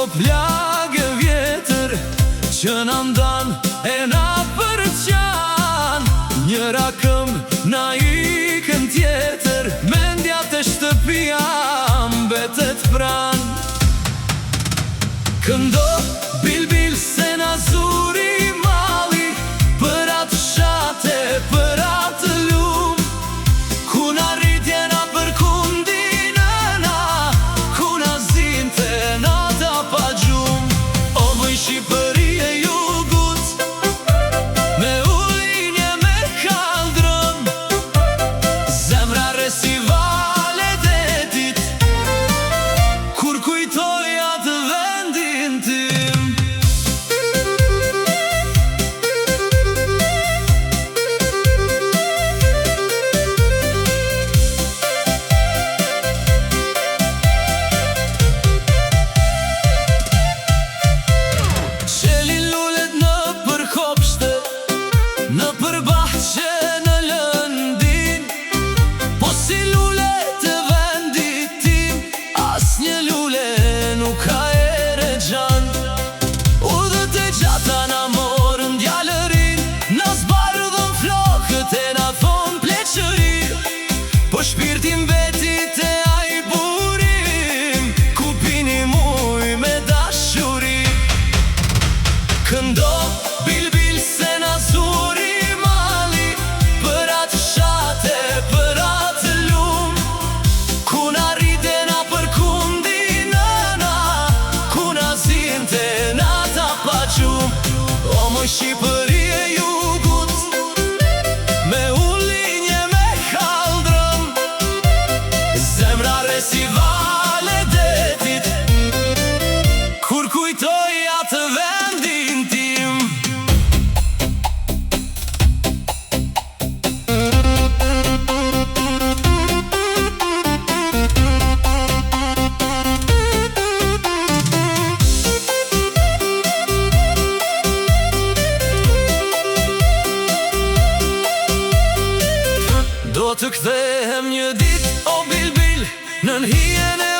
O plagë vjetër që na ndan e na përqan, njëra këm na ikën tjetër, mendja të shtëpia mbetet pran. Këndo bil se na zuri mali, për atë shate, për atë lum, ku na rritje na përkundi nëna, ku na zinte nata pa gjum. O mëj Shqipëri e jugut, me ulinje me kaldrëm, zemra resi vale detit, kur kujtoj atë vendin tim. Qelin lullet në përkopshte, në përbahqe në lëndin, po si lullet të vendit tim, as një lule nuk ka ere gjan. Udhët e gjata na morën djallërin, na zbardhën flokët e na thon pleqëri, po shpirtin vetit e aj burim, ku pini muj me dashuri. Këndo bil se na zuri mali, për atë shate, për atë lum, ku na rrite na përkundi nëna, ku na zinte nata pa gjum. O mëj Shqipëri e jugut, me ulinje me kaldrëm, zemra resi vale detit, kur kujtoj atë vendin tim. Do të kthehem një dit, o bil, nën hijen e